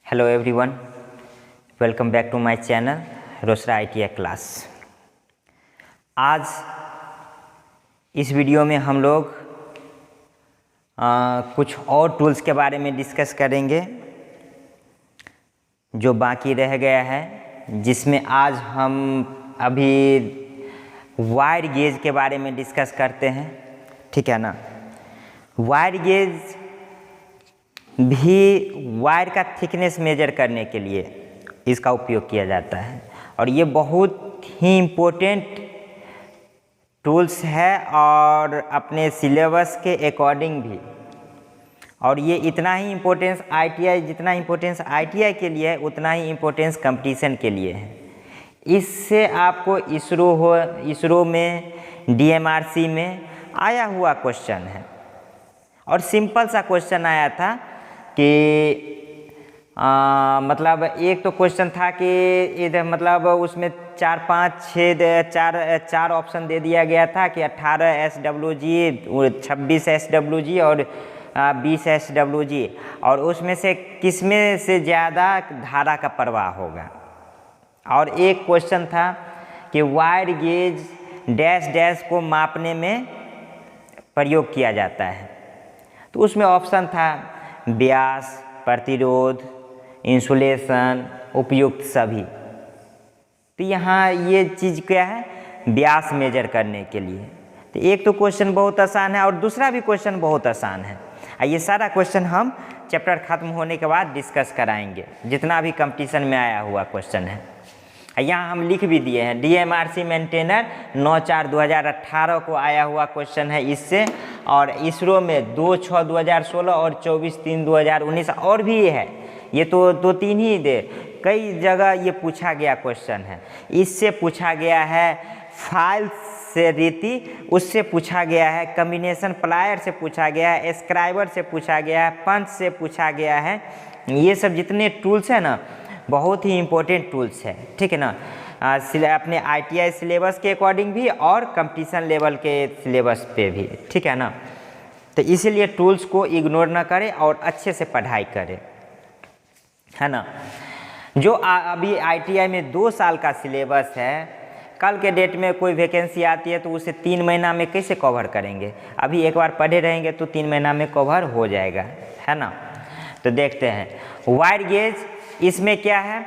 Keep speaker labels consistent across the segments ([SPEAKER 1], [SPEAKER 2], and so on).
[SPEAKER 1] Hello everyone, welcome back to my channel रोसरा ITI class. आज इस वीडियो में हम लोग कुछ और टूल्स के बारे में डिस्कस करेंगे जो बाकी रह गया है, जिसमें आज हम अभी वायर गेज के बारे में डिस्कस करते हैं। ठीक है ना। वायर गेज भी वायर का थिकनेस मेजर करने के लिए इसका उपयोग किया जाता है और ये बहुत ही इम्पोर्टेंट टूल्स है और अपने सिलेबस के अकॉर्डिंग भी। और ये इतना ही इम्पोर्टेंस ITI, जितना इम्पोर्टेंस ITI के लिए है उतना ही इम्पोर्टेंस कंपटीशन के लिए है। इससे आपको इसरो में DMRC में आया हुआ क्वेश्चन है और सिंपल सा क्वेश्चन आया था कि मतलब एक तो क्वेश्चन था कि इधर मतलब उसमें 4 5 6 चार ऑप्शन दे दिया गया था कि 18 SWG, 26 SWG और 20 SWG, और उसमें से किसमें से ज़्यादा धारा का प्रवाह होगा। और एक क्वेश्चन था कि वायर गेज डैश डैश को मापने में प्रयोग किया जाता है। तो उसमें ऑप्शन था व्यास, प्रतिरोध, इंसुलेशन, उपयुक्त सभी। तो यहाँ ये चीज़ क्या है, व्यास मेजर करने के लिए। तो एक तो क्वेश्चन बहुत आसान है और दूसरा भी क्वेश्चन बहुत आसान है। ये सारा क्वेश्चन हम चैप्टर ख़त्म होने के बाद डिस्कस कराएंगे, जितना भी कंपटीशन में आया हुआ क्वेश्चन है। यहाँ हम लिख भी दिए हैं, DMRC मेंटेनर 9/4/2018 को आया हुआ क्वेश्चन है इससे, और इसरो में 2/6/2016 और 24/3/2019 और भी है। ये तो 2-3 ही दे, कई जगह ये पूछा गया क्वेश्चन है। इससे पूछा गया है फाइल से रीति, उससे पूछा गया है कम्बिनेशन प्लायर से पूछा गया है, स्क्राइबर से पूछा गया है, पंच से पूछा गया है। ये सब जितने टूल्स हैं ना, बहुत ही इम्पोर्टेंट टूल्स है। ठीक है ना। अपने ITI सिलेबस के अकॉर्डिंग भी और कंपटीशन लेवल के सिलेबस पे भी। ठीक है ना। तो इसीलिए टूल्स को इग्नोर ना करें और अच्छे से पढ़ाई करें, है ना। जो अभी ITI में 2 साल का सिलेबस है, कल के डेट में कोई वैकेंसी आती है तो उसे 3 महीना में कैसे कवर करेंगे। अभी एक बार पढ़े रहेंगे तो 3 महीना में कवर हो जाएगा, है ना। तो देखते हैं वायर गेज। इसमें क्या है,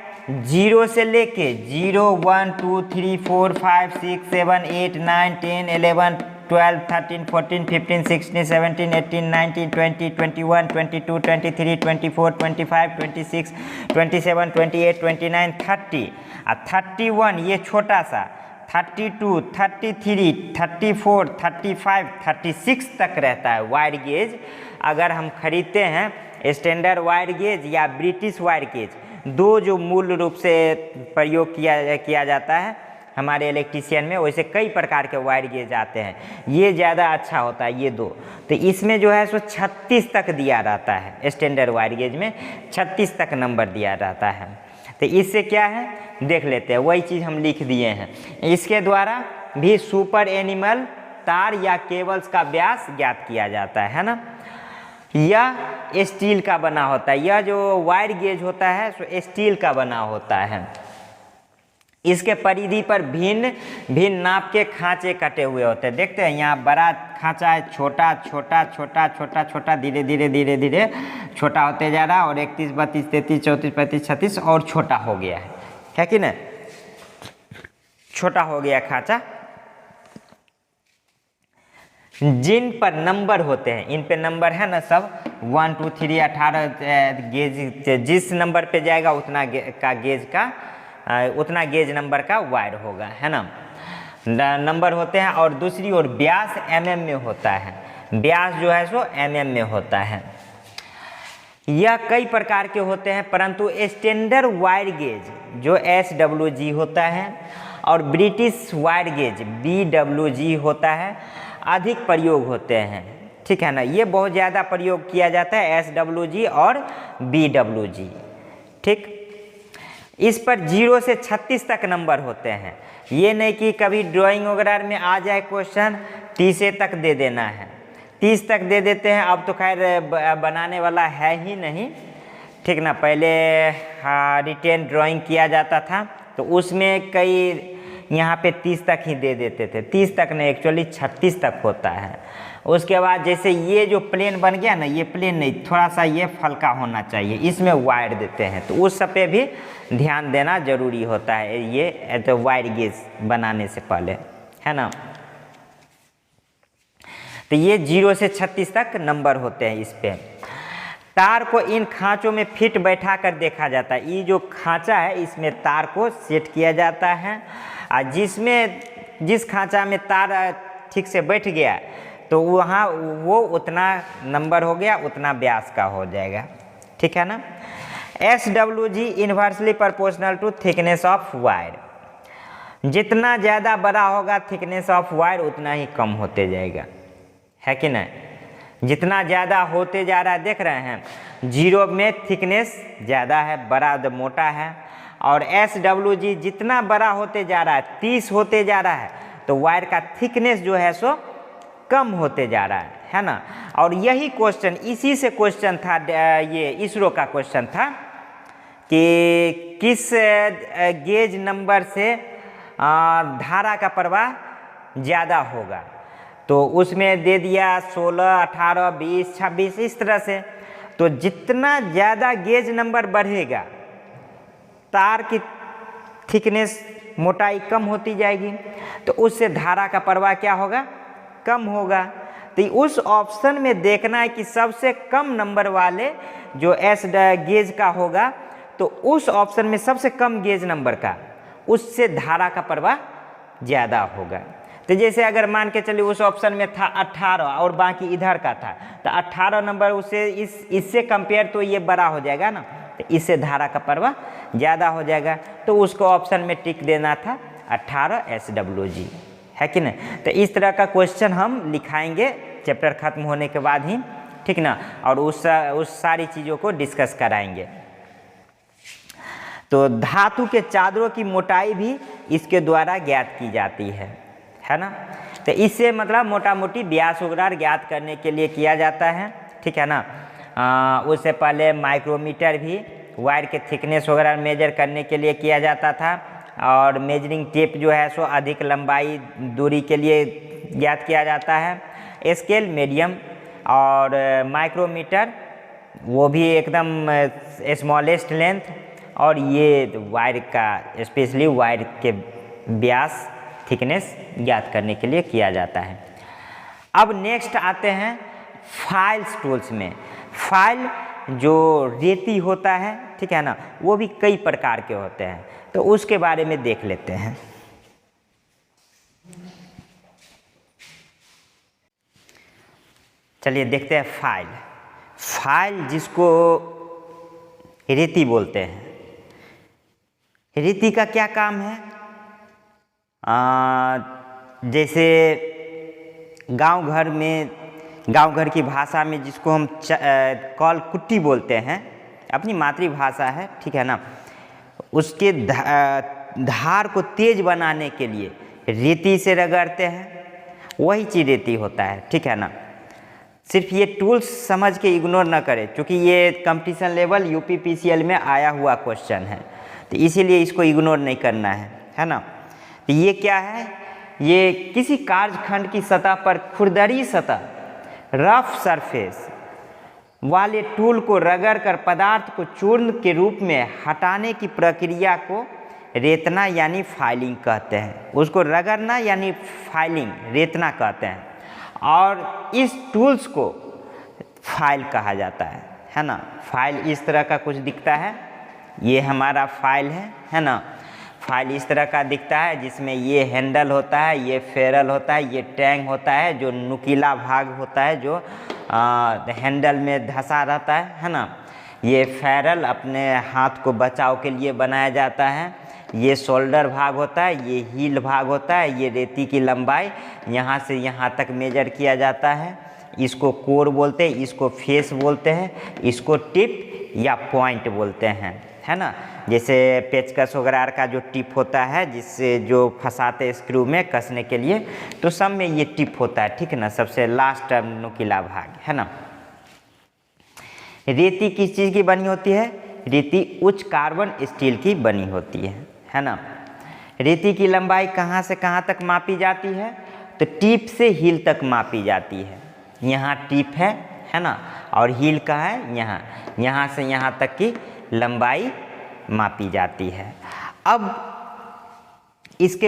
[SPEAKER 1] 0 से लेके 0 1 2 3 4 5 6 7 8 9 10 11 12 13 14 15 16 17 18 19 20 21 22 23 24 25 26 27 28 29 30 और 31, ये छोटा सा 32 33 34 35 36 तक रहता है वायर गेज। अगर हम खरीदते हैं स्टैंडर्ड वायर गेज या ब्रिटिश वायर गेज, दो जो मूल रूप से प्रयोग किया जाता है हमारे इलेक्ट्रीशियन में, वैसे कई प्रकार के वायर गेज आते हैं। ये ज़्यादा अच्छा होता है, ये दो। तो इसमें जो है सो 36 तक दिया रहता है, स्टैंडर्ड वायर गेज में 36 तक नंबर दिया रहता है। तो इससे क्या है देख लेते हैं, वही चीज़ हम लिख दिए हैं। इसके द्वारा भी सुपर एनिमल तार या केबल्स का व्यास ज्ञात किया जाता है ना। यह स्टील का बना होता है, यह जो वायर गेज होता है सो स्टील का बना होता है। इसके परिधि पर भिन्न भिन्न नाप के खांचे कटे हुए होते हैं। देखते हैं यहाँ बड़ा खांचा है, छोटा छोटा छोटा छोटा छोटा, धीरे धीरे धीरे धीरे छोटा होते जा रहा है, और 31 32 33 34 35 36 और छोटा हो गया है कि नहीं, छोटा हो गया खांचा। जिन पर नंबर होते हैं, इन पे नंबर है ना सब 1 2 3 18 गेज, जिस नंबर पे जाएगा उतना उतना गेज नंबर का वायर होगा, है ना। नंबर होते हैं। और दूसरी ओर व्यास mm में होता है, व्यास जो है सो mm में होता है। यह कई प्रकार के होते हैं, परंतु स्टैंडर्ड वायर गेज जो SWG होता है और ब्रिटिश वायर गेज BWG होता है, अधिक प्रयोग होते हैं। ठीक है ना। ये बहुत ज़्यादा प्रयोग किया जाता है SWG और BWG। ठीक। इस पर 0 से 36 तक नंबर होते हैं। ये नहीं कि कभी ड्राइंग वगैरह में आ जाए क्वेश्चन 30 तक दे देना है, 30 तक दे देते हैं। अब तो खैर बनाने वाला है ही नहीं, ठीक ना। पहले रिटेन ड्राइंग किया जाता था तो उसमें कई यहाँ पे 30 तक ही दे देते थे, 30 तक नहीं, एक्चुअली 36 तक होता है। उसके बाद जैसे ये जो प्लेन बन गया ना, ये प्लेन नहीं, थोड़ा सा ये फलका होना चाहिए, इसमें वायर देते हैं, तो उस सब पे भी ध्यान देना जरूरी होता है ये तो वायर गेज बनाने से पहले, है ना। तो ये 0 से 36 तक नंबर होते हैं इस पे। तार को इन खांचों में फिट बैठा कर देखा जाता है। ये जो खांचा है इसमें तार को सेट किया जाता है, और जिस खांचा में तार ठीक से बैठ गया तो वहाँ वो उतना नंबर हो गया, उतना व्यास का हो जाएगा, ठीक है ना। SWG inversely proportional to thickness of wire. जितना ज़्यादा बड़ा होगा थिकनेस ऑफ वायर उतना ही कम होते जाएगा, है कि नहीं। जितना ज़्यादा होते जा रहा है, देख रहे हैं 0 में थिकनेस ज़्यादा है, बड़ा मोटा है, और SWG जितना बड़ा होते जा रहा है, 30 होते जा रहा है, तो वायर का थिकनेस जो है सो कम होते जा रहा है ना। और यही क्वेश्चन, इसी से क्वेश्चन था, ये इसरो का क्वेश्चन था कि किस गेज नंबर से धारा का प्रवाह ज़्यादा होगा, तो उसमें दे दिया 16, 18, 20, 26 इस तरह से। तो जितना ज़्यादा गेज नंबर बढ़ेगा तार की थिकनेस, मोटाई कम होती जाएगी, तो उससे धारा का प्रवाह क्या होगा, कम होगा। तो उस ऑप्शन में देखना है कि सबसे कम नंबर वाले जो एस गेज का होगा, तो उस ऑप्शन में सबसे कम गेज नंबर का, उससे धारा का प्रवाह ज़्यादा होगा। तो जैसे अगर मान के चलिए उस ऑप्शन में था 18 और बाकी इधर का था, तो 18 नंबर उससे इससे कंपेयर तो ये बड़ा हो जाएगा ना, तो इससे धारा का प्रवाह ज़्यादा हो जाएगा, तो उसको ऑप्शन में टिक देना था 18 SWG, है कि नहीं। तो इस तरह का क्वेश्चन हम लिखाएंगे चैप्टर ख़त्म होने के बाद ही, ठीक ना, और उस सारी चीज़ों को डिस्कस कराएंगे। तो धातु के चादरों की मोटाई भी इसके द्वारा ज्ञात की जाती है ना। तो इससे मतलब मोटा मोटी व्यास वगैरह ज्ञात करने के लिए किया जाता है, ठीक है ना। उससे पहले माइक्रोमीटर भी वायर के थिकनेस वगैरह मेजर करने के लिए किया जाता था, और मेजरिंग टेप जो है सो अधिक लंबाई दूरी के लिए ज्ञात किया जाता है। स्केल मीडियम और माइक्रोमीटर वो भी एकदम स्मॉलेस्ट लेंथ, और ये वायर का स्पेशली वायर के व्यास थिकनेस ज्ञात करने के लिए किया जाता है। अब नेक्स्ट आते हैं फाइल्स टूल्स में। फाइल जो रेती होता है, ठीक है ना, वो भी कई प्रकार के होते हैं, तो उसके बारे में देख लेते हैं। चलिए देखते हैं फाइल। फाइल जिसको रेती बोलते हैं। रेती का क्या काम है? जैसे गांव घर की भाषा में जिसको हम कॉल कुट्टी बोलते हैं, अपनी मातृभाषा है, ठीक है ना, उसके धार को तेज बनाने के लिए रेती से रगड़ते हैं, वही चीज़ रेती होता है, ठीक है ना। सिर्फ ये टूल्स समझ के इग्नोर ना करें, क्योंकि ये कंपटीशन लेवल UPPCL में आया हुआ क्वेश्चन है, तो इसीलिए इसको इग्नोर नहीं करना है ना। तो ये क्या है? ये किसी कार्यखंड की सतह पर खुरदरी सतह, रफ सरफेस वाले टूल को रगड़ कर पदार्थ को चूर्ण के रूप में हटाने की प्रक्रिया को रेतना यानी फाइलिंग कहते हैं। उसको रगड़ना यानी फाइलिंग, रेतना कहते हैं, और इस टूल्स को फाइल कहा जाता है ना। फाइल इस तरह का कुछ दिखता है, ये हमारा फाइल है ना। फाइल इस तरह का दिखता है, जिसमें ये हैंडल होता है, ये फेरल होता है, ये टैंग होता है, जो नुकीला भाग होता है जो हैंडल में धंसा रहता है ना। ये फेरल अपने हाथ को बचाव के लिए बनाया जाता है। ये शोल्डर भाग होता है, ये हील भाग होता है, ये रेती की लंबाई यहाँ से यहाँ तक मेजर किया जाता है। इसको कोर बोलते हैं, इसको फेस बोलते हैं, इसको टिप या पॉइंट बोलते हैं, है ना। जैसे पेचकस वगैरह का जो टिप होता है, जिससे जो फंसाते स्क्रू में कसने के लिए, तो सब में ये टिप होता है, ठीक है ना, सबसे लास्ट नुकीला भाग, है ना। रेती किस चीज़ की बनी होती है? रेती उच्च कार्बन स्टील की बनी होती है ना। रेती की लंबाई कहाँ से कहाँ तक मापी जाती है? तो टिप से हील तक मापी जाती है। यहाँ टिप है ना, और हील कहाँ है? यहाँ से यहाँ तक की लंबाई मापी जाती है। अब इसके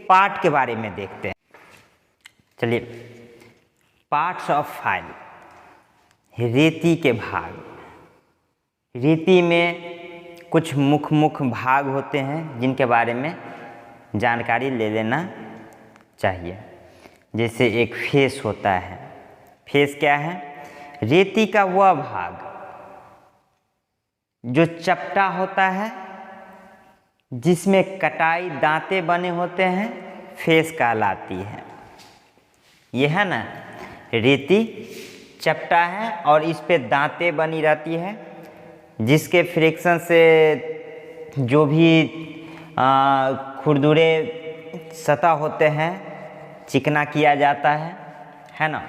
[SPEAKER 1] पार्ट के बारे में देखते हैं। चलिए, पार्ट्स ऑफ फाइल, रेती के भाग। रेती में कुछ मुख्य भाग होते हैं जिनके बारे में जानकारी ले लेना चाहिए। जैसे एक फेस होता है। फेस क्या है? रेती का वह भाग जो चपटा होता है, जिसमें कटाई दांते बने होते हैं, फेस कहलाती है। यह है ना, रेती चपटा है और इस पे दांते बनी रहती है, जिसके फ्रिक्शन से जो भी खुरदुरे सतह होते हैं चिकना किया जाता है ना।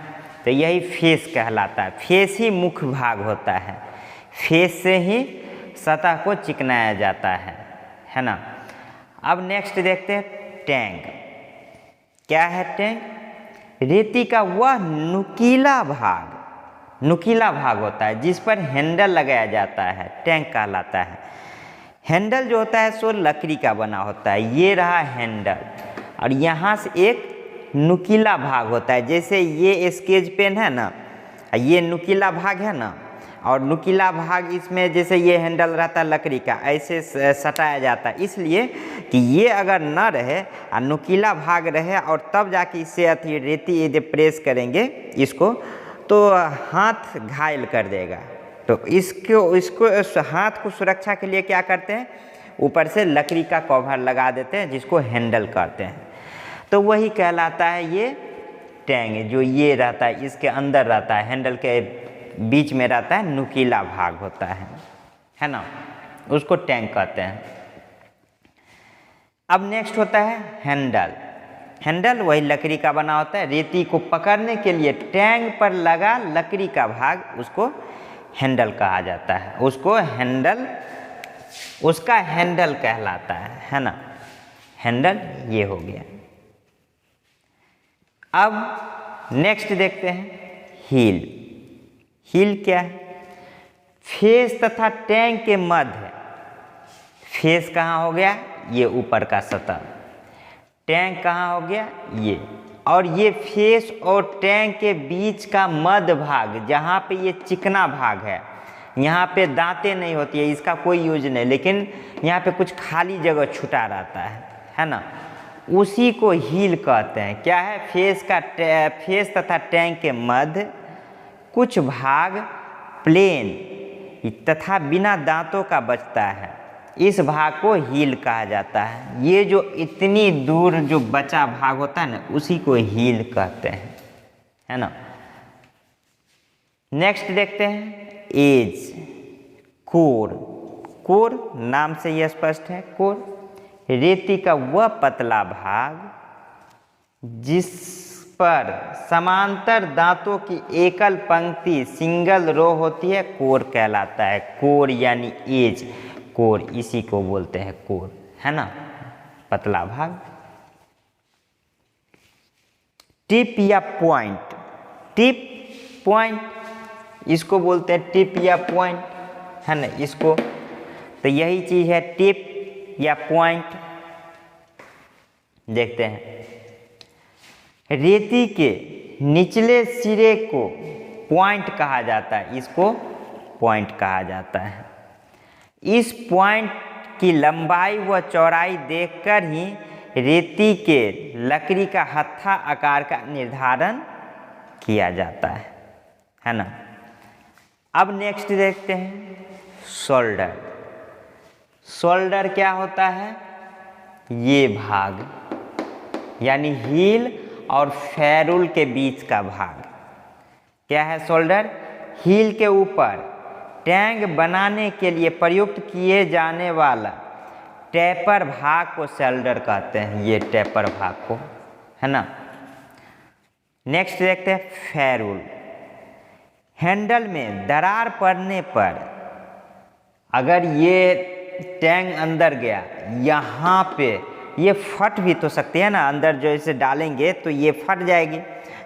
[SPEAKER 1] तो यही फेस कहलाता है। फेस ही मुख्य भाग होता है। फेस से ही सतह को चिकनाया जाता है ना। अब नेक्स्ट देखते हैं टैंक। क्या है टैंक? रेती का वह नुकीला भाग होता है जिस पर हैंडल लगाया जाता है, टैंक कहलाता है। हैंडल जो होता है सो लकड़ी का बना होता है। ये रहा हैंडल, और यहाँ से एक नुकीला भाग होता है। जैसे ये स्केच पेन है ना, ये नुकीला भाग है ना, और नुकीला भाग इसमें जैसे ये हैंडल रहता है लकड़ी का, ऐसे सटाया जाता है। इसलिए कि ये अगर ना रहे और नुकीला भाग रहे और तब जाके इससे अथी रेती यदि प्रेस करेंगे इसको, तो हाथ घायल कर देगा। तो इसको हाथ को सुरक्षा के लिए क्या करते हैं? ऊपर से लकड़ी का कवर लगा देते हैं, जिसको हैंडल कहते हैं। तो वही कहलाता है ये टैंक। जो ये रहता है इसके अंदर रहता है, हैंडल के बीच में रहता है, नुकीला भाग होता है ना, उसको टैंक कहते हैं। अब नेक्स्ट होता है हैंडल। हैंडल वही लकड़ी का बना होता है। रेती को पकड़ने के लिए टैंक पर लगा लकड़ी का भाग, उसको हैंडल कहा जाता है। उसका हैंडल कहलाता है ना। हैंडल ये हो गया। अब नेक्स्ट देखते हैं हील। हील क्या है? फेस तथा टैंक के मध्य। फेस कहाँ हो गया? ये ऊपर का सतह। टैंक कहाँ हो गया? ये। और ये फेस और टैंक के बीच का मध्य भाग, जहाँ पे ये चिकना भाग है, यहाँ पे दांतें नहीं होती है, इसका कोई यूज नहीं, लेकिन यहाँ पे कुछ खाली जगह छुटा रहता है ना, उसी को हील कहते हैं। क्या है? फेस तथा टैंक के मध्य कुछ भाग प्लेन तथा बिना दांतों का बचता है, इस भाग को हील कहा जाता है। ये जो इतनी दूर जो बचा भाग होता है ना, उसी को हील कहते हैं, है ना। नेक्स्ट देखते हैं एज। कोर नाम से यह स्पष्ट है। कोर रेती का वह पतला भाग जिस पर समांतर दांतों की एकल पंक्ति सिंगल रो होती है, कोर कहलाता है। कोर यानी एज, कोर इसी को बोलते हैं कोर, है ना, पतला भाग। टिप या पॉइंट। टिप पॉइंट इसको बोलते हैं, टिप या पॉइंट, है ना, इसको। तो यही चीज है टिप या पॉइंट। देखते हैं रेती के निचले सिरे को पॉइंट कहा जाता है, इसको पॉइंट कहा जाता है। इस पॉइंट की लंबाई व चौड़ाई देखकर ही रेती के लकड़ी का हत्था आकार का निर्धारण किया जाता है ना। अब नेक्स्ट देखते हैं शोल्डर। शोल्डर क्या होता है? ये भाग यानी हील और फेरूल के बीच का भाग। क्या है शोल्डर? हील के ऊपर टैंक बनाने के लिए प्रयुक्त किए जाने वाला टेपर भाग को शोल्डर कहते हैं, ये टेपर भाग को, है ना। नेक्स्ट देखते हैं फेरूल। हैंडल में दरार पड़ने पर अगर ये टैंग अंदर गया, यहाँ पे ये फट भी तो सकती है ना, अंदर जो इसे डालेंगे तो ये फट जाएगी।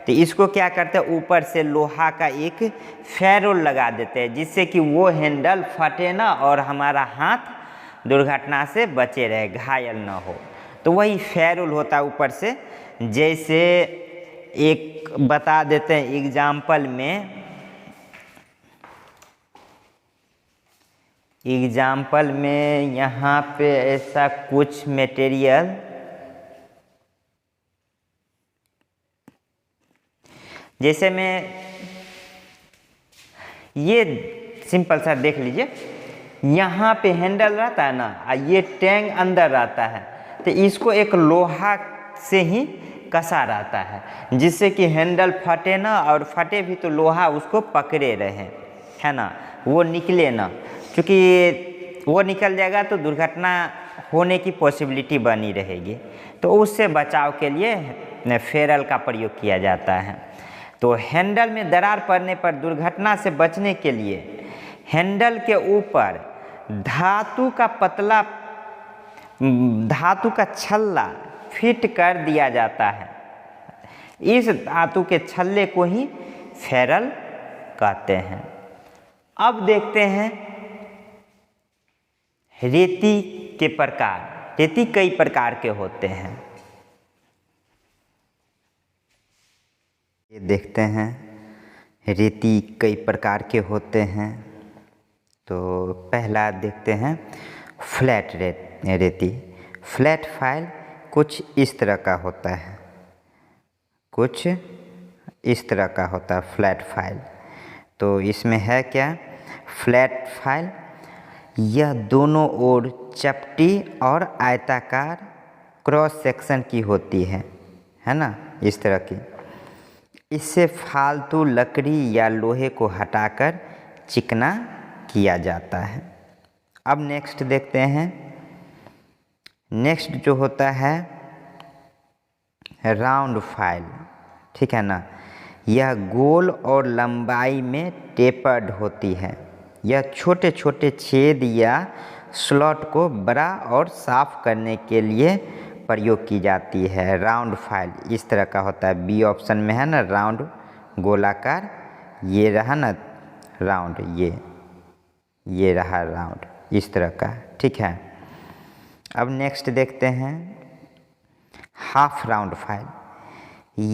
[SPEAKER 1] तो इसको क्या करते हैं, ऊपर से लोहा का एक फेरोल लगा देते हैं जिससे कि वो हैंडल फटे ना और हमारा हाथ दुर्घटना से बचे रहे, घायल ना हो। तो वही फेरोल होता है ऊपर से। जैसे एक बता देते हैं एग्जाम्पल में यहाँ पे ऐसा कुछ मटेरियल, जैसे मैं ये सिंपल सा देख लीजिए, यहाँ पे हैंडल रहता है ना, ये टैंग अंदर रहता है, तो इसको एक लोहा से ही कसा रहता है जिससे कि हैंडल फटे ना, और फटे भी तो लोहा उसको पकड़े रहे, है ना, वो निकले ना। क्योंकि वो निकल जाएगा तो दुर्घटना होने की पॉसिबिलिटी बनी रहेगी। तो उससे बचाव के लिए फेरल का प्रयोग किया जाता है। तो हैंडल में दरार पड़ने पर दुर्घटना से बचने के लिए हैंडल के ऊपर धातु का छल्ला फिट कर दिया जाता है। इस धातु के छल्ले को ही फेरल कहते हैं। अब देखते हैं रेती के प्रकार। रेती कई प्रकार के होते हैं, ये देखते हैं रेती कई प्रकार के होते हैं। तो पहला देखते हैं फ्लैट रेती। फ्लैट फाइल कुछ इस तरह का होता है, कुछ इस तरह का होता है फ्लैट फाइल। तो इसमें है क्या, फ्लैट फाइल यह दोनों ओर चपटी और आयताकार क्रॉस सेक्शन की होती है ना, इस तरह की। इससे फालतू लकड़ी या लोहे को हटाकर चिकना किया जाता है। अब नेक्स्ट देखते हैं। नेक्स्ट जो होता है राउंड फाइल, ठीक है ना। यह गोल और लंबाई में टेपर्ड होती है। यह छोटे छोटे छेद या स्लॉट को बड़ा और साफ करने के लिए प्रयोग की जाती है। राउंड फाइल इस तरह का होता है, बी ऑप्शन में है ना, राउंड गोलाकार, ये रहा ना राउंड, ये रहा राउंड, इस तरह का, ठीक है। अब नेक्स्ट देखते हैं हाफ राउंड फाइल।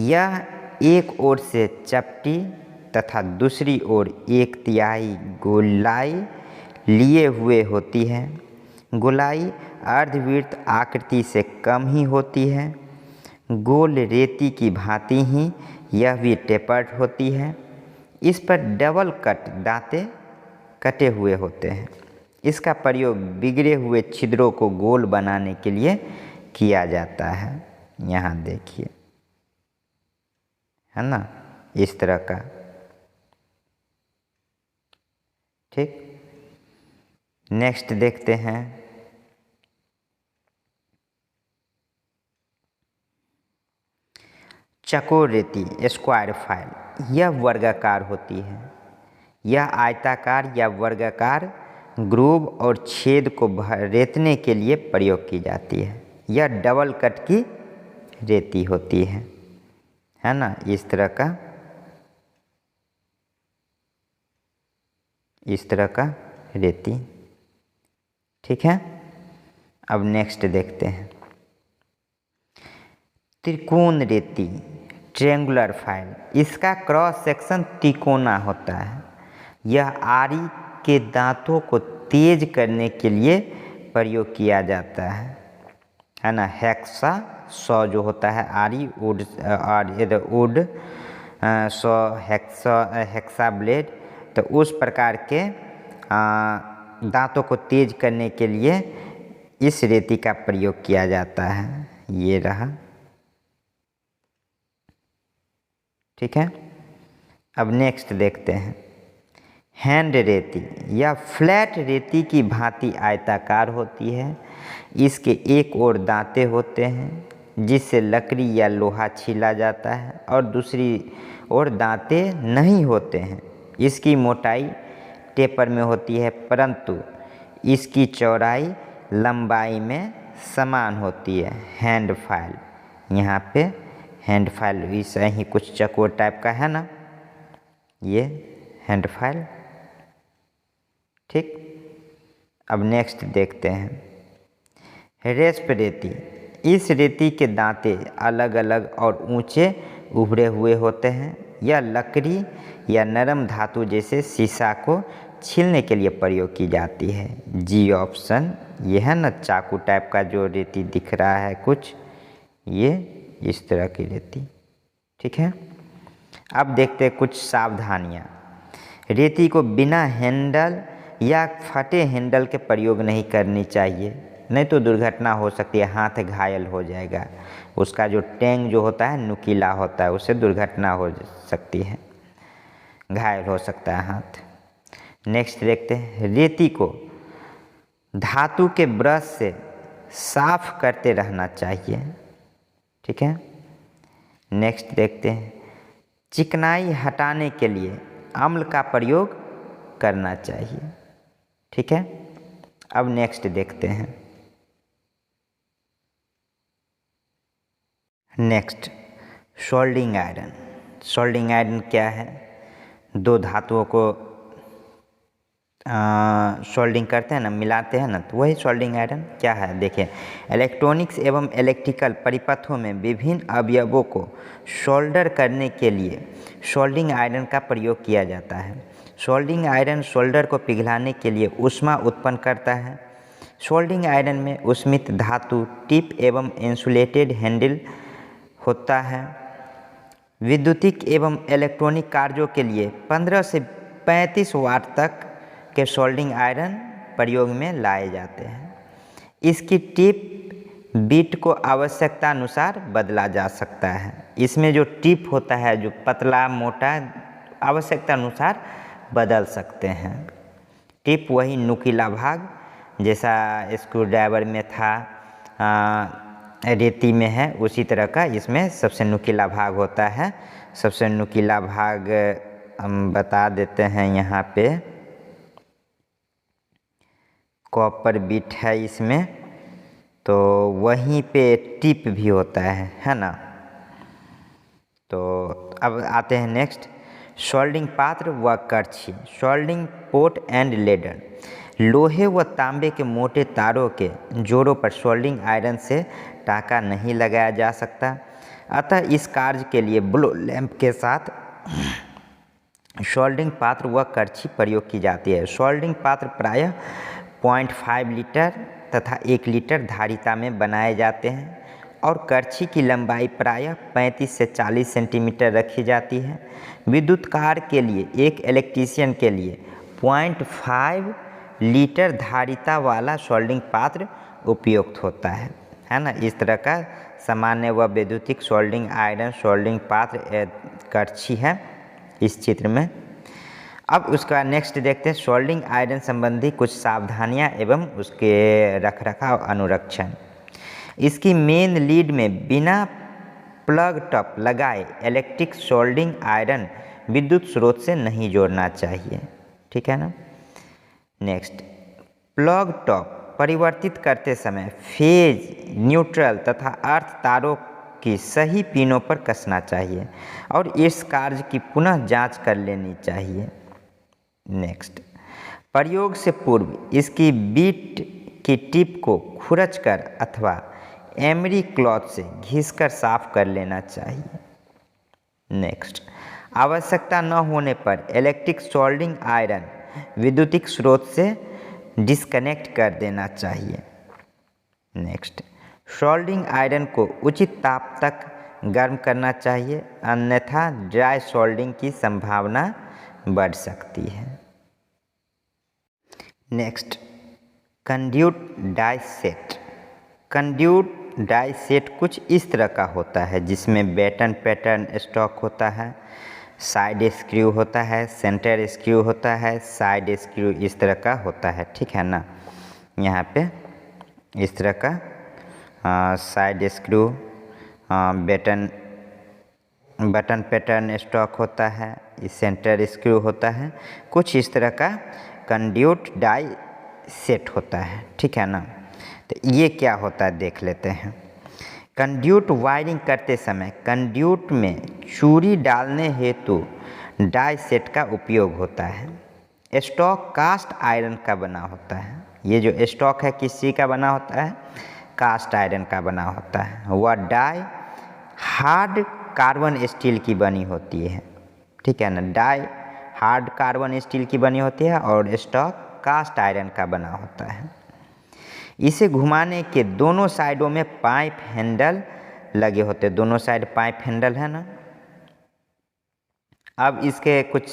[SPEAKER 1] यह एक ओर से चपटी तथा दूसरी ओर एक तिहाई गोलाई लिए हुए होती है। गोलाई अर्धवृत्त आकृति से कम ही होती है। गोल रेती की भांति ही यह भी टेपर्ड होती है। इस पर डबल कट दांते कटे हुए होते हैं। इसका प्रयोग बिगड़े हुए छिद्रों को गोल बनाने के लिए किया जाता है। यहाँ देखिए, है ना, इस तरह का, ठीक। नेक्स्ट देखते हैं चकोर रेती स्क्वायर फाइल। यह वर्गाकार होती है। यह आयताकार या वर्गाकार ग्रूव और छेद को रेतने के लिए प्रयोग की जाती है। यह डबल कट की रेती होती है ना, इस तरह का, इस तरह का रेती, ठीक है। अब नेक्स्ट देखते हैं त्रिकोण रेती ट्रायंगुलर फाइल। इसका क्रॉस सेक्शन तिकोना होता है। यह आरी के दांतों को तेज करने के लिए प्रयोग किया जाता है ना। हेक्सा सौ जो होता है आरी वुड और वुड सौ हेक्सा ब्लेड, तो उस प्रकार के दांतों को तेज करने के लिए इस रेती का प्रयोग किया जाता है। ये रहा, ठीक है। अब नेक्स्ट देखते हैं हैंड रेती। यह फ्लैट रेती की भांति आयताकार होती है। इसके एक ओर दांते होते हैं जिससे लकड़ी या लोहा छीला जाता है और दूसरी ओर दांते नहीं होते हैं इसकी मोटाई टेपर में होती है, परंतु इसकी चौड़ाई लंबाई में समान होती है। हैंड फाइल, यहाँ पे हैंड फाइल ऐसा ही कुछ चकोर टाइप का है ना, ये हैंड फाइल। ठीक, अब नेक्स्ट देखते हैं रेस्प रेती। इस रेती के दांते अलग अलग और ऊंचे उभरे हुए होते हैं। यह लकड़ी या नरम धातु जैसे शीशा को छीलने के लिए प्रयोग की जाती है। जी ऑप्शन, ये है ना चाकू टाइप का जो रेती दिख रहा है कुछ, ये इस तरह की रेती। ठीक है, अब देखते हैं कुछ सावधानियाँ। रेती को बिना हैंडल या फटे हैंडल के प्रयोग नहीं करनी चाहिए, नहीं तो दुर्घटना हो सकती है, हाथ घायल हो जाएगा। उसका जो टैंग जो होता है नुकीला होता है, उससे दुर्घटना हो सकती है, घायल हो सकता है हाथ। नेक्स्ट देखते हैं रेती को धातु के ब्रश से साफ करते रहना चाहिए। ठीक है, नेक्स्ट देखते हैं चिकनाई हटाने के लिए अम्ल का प्रयोग करना चाहिए। ठीक है, अब नेक्स्ट देखते हैं। Next soldering iron. Soldering iron क्या है? दो धातुओं को सोल्डिंग करते हैं ना, मिलाते हैं ना, तो वही सोल्डिंग आयरन क्या है। देखिए, इलेक्ट्रॉनिक्स एवं इलेक्ट्रिकल परिपथों में विभिन्न अवयवों को सोल्डर करने के लिए सोल्डिंग आयरन का प्रयोग किया जाता है। सोल्डिंग आयरन सोल्डर को पिघलाने के लिए ऊष्मा उत्पन्न करता है। सोल्डिंग आयरन में ऊष्मित धातु टिप एवं इंसुलेटेड हैंडल होता है। विद्युतिक एवं इलेक्ट्रॉनिक कार्यों के लिए 15 से 35 वाट तक के सोल्डिंग आयरन प्रयोग में लाए जाते हैं। इसकी टिप बीट को आवश्यकता अनुसार बदला जा सकता है। इसमें जो टिप होता है, जो पतला मोटा, आवश्यकता अनुसार बदल सकते हैं। टिप वही नुकीला भाग जैसा स्क्रू ड्राइवर में था, रेती में है, उसी तरह का इसमें सबसे नुकीला भाग होता है। सबसे नुकीला भाग हम बता देते हैं यहाँ पे, कॉपर बिट है इसमें, तो वहीं पे टिप भी होता है ना। तो अब आते हैं नेक्स्ट सोल्डिंग पात्र व करछी। Soldering pot and ladle. लोहे व तांबे के मोटे तारों के जोड़ों पर सोल्डिंग आयरन से टाँका नहीं लगाया जा सकता, अतः इस कार्य के लिए ब्लो लैंप के साथ सोल्डिंग पात्र व करछी प्रयोग की जाती है। सोल्डिंग पात्र प्रायः 0.5 लीटर तथा 1 लीटर धारिता में बनाए जाते हैं और करछी की लंबाई प्रायः 35 से 40 सेंटीमीटर रखी जाती है। विद्युत कार्य के लिए एक इलेक्ट्रीशियन के लिए 0.5 लीटर धारिता वाला सोल्डिंग पात्र उपयुक्त होता है ना। इस तरह का सामान्य व वैद्युतिक सोल्डिंग आयरन सोल्डिंग पात्र करछी है इस चित्र में। अब उसका नेक्स्ट देखते हैं सोल्डिंग आयरन संबंधी कुछ सावधानियां एवं उसके रखरखाव अनुरक्षण। इसकी मेन लीड में बिना प्लग टॉप लगाए इलेक्ट्रिक सोल्डिंग आयरन विद्युत स्रोत से नहीं जोड़ना चाहिए। ठीक है ना। नेक्स्ट प्लग टॉप परिवर्तित करते समय फेज, न्यूट्रल तथा अर्थ तारों की सही पिनों पर कसना चाहिए और इस कार्य की पुनः जांच कर लेनी चाहिए। नेक्स्ट प्रयोग से पूर्व इसकी बीट की टिप को खुरचकर अथवा एमरी क्लॉथ से घिसकर साफ कर लेना चाहिए। नेक्स्ट आवश्यकता न होने पर इलेक्ट्रिक सोल्डिंग आयरन विद्युतिक स्रोत से डिस्कनेक्ट कर देना चाहिए। नेक्स्ट सोल्डिंग आयरन को उचित ताप तक गर्म करना चाहिए, अन्यथा ड्राई सोल्डिंग की संभावना बढ़ सकती है। Next conduit die set. Conduit die set कुछ इस तरह का होता है जिसमें बैटन पैटर्न स्टॉक होता है, साइड स्क्रू होता है, सेंटर स्क्रू होता है, साइड स्क्रू इस तरह का होता है। ठीक है ना। यहाँ पे इस तरह का side screw, batten button pattern stock होता है, ये सेंटर स्क्रू होता है, कुछ इस तरह का कंड्यूट डाई सेट होता है, ठीक है ना। तो ये क्या होता है देख लेते हैं। कंड्यूट वायरिंग करते समय कंड्यूट में चूड़ी डालने हेतु डाई सेट का उपयोग होता है। स्टॉक कास्ट आयरन का बना होता है। ये जो स्टॉक है किस चीज़ का बना होता है? कास्ट आयरन का बना होता है। वह डाई हार्ड कार्बन स्टील की बनी होती है, ठीक है ना। डाई हार्ड कार्बन स्टील की बनी होती है और स्टॉक कास्ट आयरन का बना होता है। इसे घुमाने के दोनों साइडों में पाइप हैंडल लगे होते हैं, दोनों साइड पाइप हैंडल है ना। अब इसके कुछ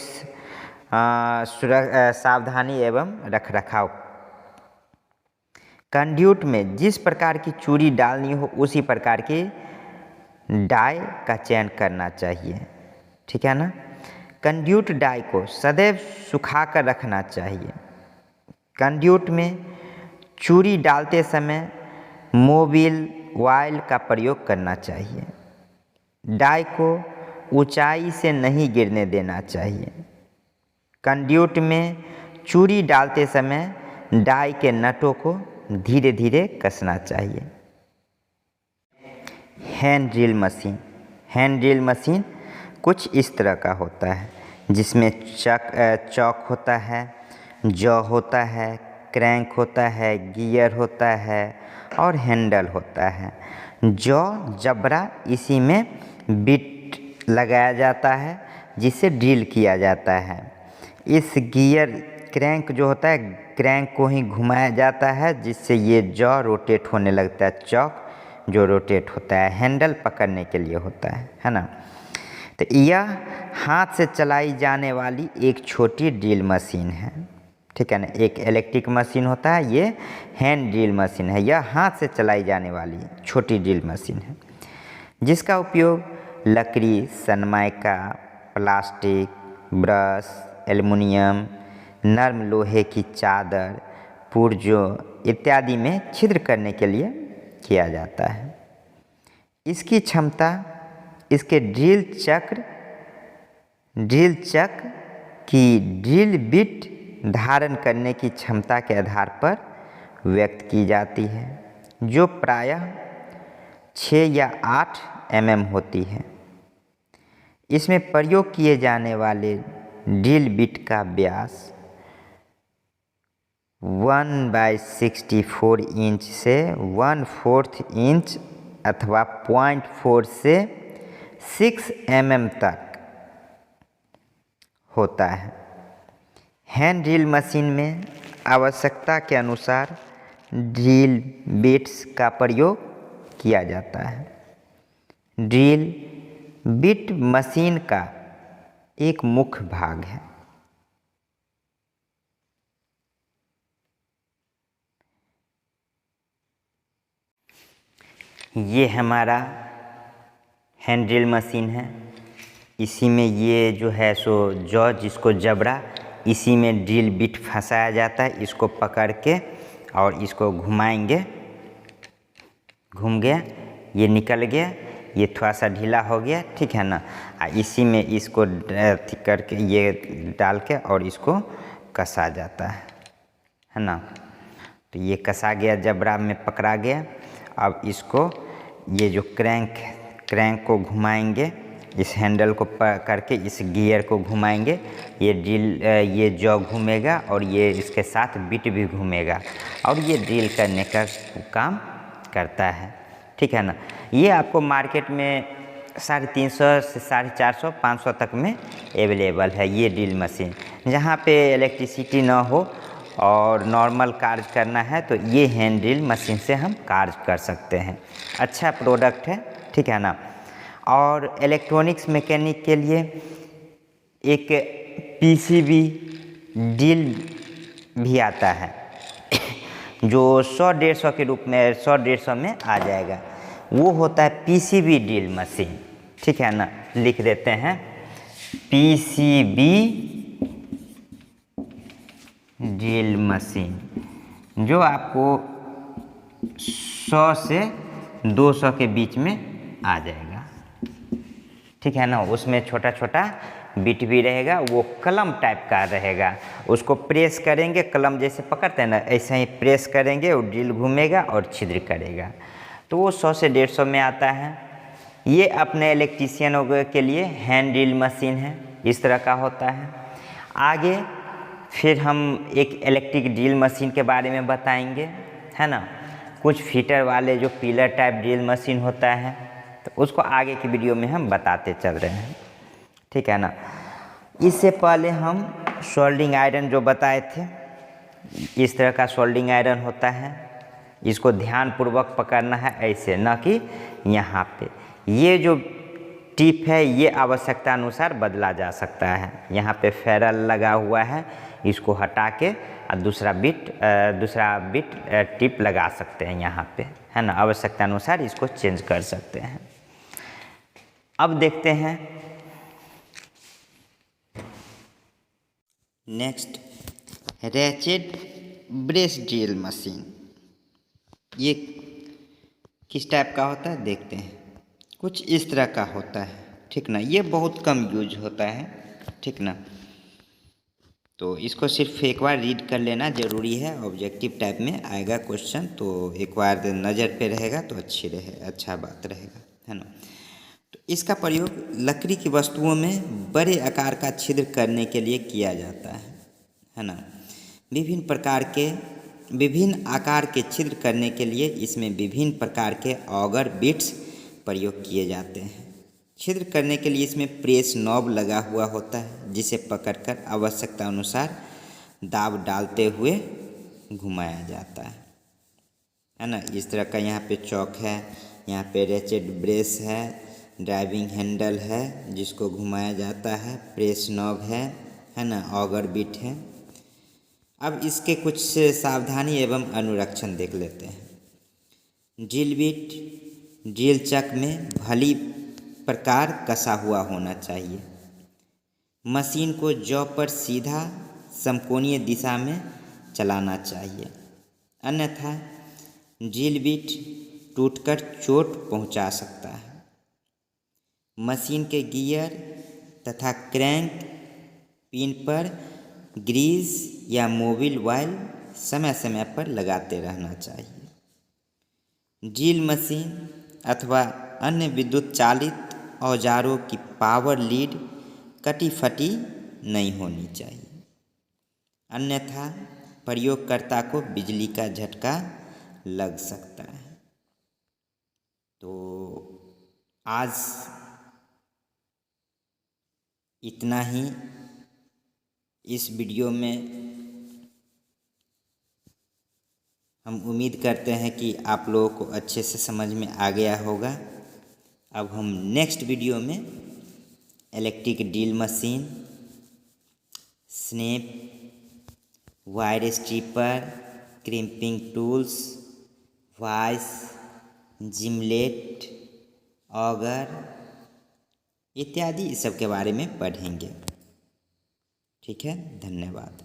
[SPEAKER 1] सावधानी एवं रखरखाव। कंड्यूट में जिस प्रकार की चूड़ी डालनी हो उसी प्रकार की डाई का चयन करना चाहिए, ठीक है ना। कंड्यूट डाई को सदैव सुखा कर रखना चाहिए। कंड्यूट में चूड़ी डालते समय मोबिल ऑयल का प्रयोग करना चाहिए। डाई को ऊंचाई से नहीं गिरने देना चाहिए। कंड्यूट में चूड़ी डालते समय डाई के नटों को धीरे धीरे कसना चाहिए। Hand drill machine. Hand drill machine कुछ इस तरह का होता है, जिसमें चॉक होता है, जॉ होता है, क्रैंक होता है, गियर होता है और हैंडल होता है। जॉ जबड़ा, इसी में बिट लगाया जाता है जिसे ड्रिल किया जाता है। इस गियर क्रैंक जो होता है, क्रैंक को ही घुमाया जाता है जिससे ये जॉ रोटेट होने लगता है। चॉक जो रोटेट होता है हैंडल पकड़ने के लिए होता है ना। तो यह हाथ से चलाई जाने वाली एक छोटी ड्रिल मशीन है, ठीक है ना। एक इलेक्ट्रिक मशीन होता है, ये हैंड ड्रिल मशीन है। यह हाथ से चलाई जाने वाली छोटी ड्रिल मशीन है जिसका उपयोग लकड़ी, सनमाइका, प्लास्टिक, ब्रश, एल्युमिनियम, नरम लोहे की चादर, पुर्जों इत्यादि में छिद्र करने के लिए किया जाता है। इसकी क्षमता इसके ड्रिल चक्र की ड्रिल बिट धारण करने की क्षमता के आधार पर व्यक्त की जाती है, जो प्रायः 6 या 8 mm होती है। इसमें प्रयोग किए जाने वाले ड्रिल बिट का व्यास 1/64 इंच से 1/4 इंच अथवा 0.4 से 6 mm तक होता है। हैंड ड्रिल मशीन में आवश्यकता के अनुसार ड्रिल बिट्स का प्रयोग किया जाता है। ड्रिल बिट मशीन का एक मुख्य भाग है। ये हमारा हैंड ड्रिल मशीन है। इसी में ये जो है सो जॉ, जिसको जबड़ा, इसी में ड्रिल बिट फंसाया जाता है। इसको पकड़ के और इसको घुमाएंगे, घूम गया, ये निकल गया, ये थोड़ा सा ढीला हो गया, ठीक है ना। इसी में इसको करके ये डाल के और इसको कसा जाता है ना। तो ये कसा गया, जबड़ा में पकड़ा गया। अब इसको ये जो क्रैंक को घुमाएंगे, इस हैंडल को पकड़ के इस गियर को घुमाएंगे, ये ड्रिल ये जॉ घूमेगा और ये इसके साथ बिट भी घूमेगा और ये ड्रिल करने का काम करता है, ठीक है ना। ये आपको मार्केट में 350 से 450, 500 तक में अवेलेबल है ये ड्रिल मशीन। जहाँ पे इलेक्ट्रिसिटी ना हो और नॉर्मल कार्य करना है तो ये हैंड ड्रिल मशीन से हम कार्य कर सकते हैं। अच्छा प्रोडक्ट है, ठीक है ना। और इलेक्ट्रॉनिक्स मैकेनिक के लिए एक पीसीबी ड्रिल भी आता है जो 100-150 के रूप में 100-150 में आ जाएगा। वो होता है पीसीबी ड्रिल मशीन, ठीक है ना। लिख देते हैं पीसीबी ड्रिल मशीन, जो आपको 100 से 200 के बीच में आ जाएगा। ठीक है ना। उसमें छोटा छोटा बिट भी रहेगा, वो कलम टाइप का रहेगा। उसको प्रेस करेंगे, कलम जैसे पकड़ते हैं ना, ऐसे ही प्रेस करेंगे, वो ड्रिल घूमेगा और छिद्र करेगा। तो वो 100 से 150 में आता है। ये अपने इलेक्ट्रीशियनों के लिए हैंड ड्रिल मशीन है, इस तरह का होता है। आगे फिर हम एक इलेक्ट्रिक ड्रिल मशीन के बारे में बताएंगे, है ना। कुछ फीटर वाले जो पिलर टाइप ड्रिल मशीन होता है, तो उसको आगे की वीडियो में हम बताते चल रहे हैं, ठीक है ना। इससे पहले हम सोल्डिंग आयरन जो बताए थे, इस तरह का सोल्डिंग आयरन होता है। इसको ध्यानपूर्वक पकड़ना है ऐसे, ना कि यहाँ पे। ये जो टिप है ये आवश्यकता अनुसार बदला जा सकता है। यहाँ पे फेरल लगा हुआ है, इसको हटा के दूसरा बिट टिप लगा सकते हैं यहाँ पे, है ना। आवश्यकता अनुसार इसको चेंज कर सकते हैं। अब देखते हैं next, ratchet brace drill machine. ये किस टाइप का होता है देखते हैं। कुछ इस तरह का होता है, ठीक ना। ये बहुत कम यूज होता है, ठीक ना। तो इसको सिर्फ एक बार रीड कर लेना ज़रूरी है, ऑब्जेक्टिव टाइप में आएगा क्वेश्चन, तो एक बार नज़र पे रहेगा तो अच्छा बात रहेगा, है ना। तो इसका प्रयोग लकड़ी की वस्तुओं में बड़े आकार का छिद्र करने के लिए किया जाता है ना। विभिन्न आकार के छिद्र करने के लिए इसमें विभिन्न प्रकार के ऑगर बिट्स प्रयोग किए जाते हैं। छिद्र करने के लिए इसमें प्रेस नॉब लगा हुआ होता है, जिसे पकड़कर आवश्यकता अनुसार दाब डालते हुए घुमाया जाता है ना। इस तरह का यहाँ पे चौक है, यहाँ पे रेचेट ब्रेस है, ड्राइविंग हैंडल है जिसको घुमाया जाता है, प्रेस नॉब है ना, ऑगर बिट है। अब इसके कुछ सावधानी एवं अनुरक्षण देख लेते हैं। ड्रिल बिट ड्रिल चक में भली प्रकार कसा हुआ होना चाहिए। मशीन को जॉ पर सीधा समकोणीय दिशा में चलाना चाहिए, अन्यथा ड्रिल बिट टूटकर चोट पहुंचा सकता है। मशीन के गियर तथा क्रैंक पिन पर ग्रीस या मोबिल ऑयल समय समय पर लगाते रहना चाहिए। ड्रिल मशीन अथवा अन्य विद्युत चालित औजारों की पावर लीड कटी फटी नहीं होनी चाहिए, अन्यथा प्रयोगकर्ता को बिजली का झटका लग सकता है। तो आज इतना ही इस वीडियो में। हम उम्मीद करते हैं कि आप लोगों को अच्छे से समझ में आ गया होगा। अब हम नेक्स्ट वीडियो में electric drill machine, snap, wire stripper, crimping tools, vice, gimlet, auger इत्यादि इस सब के बारे में पढ़ेंगे। ठीक है, धन्यवाद।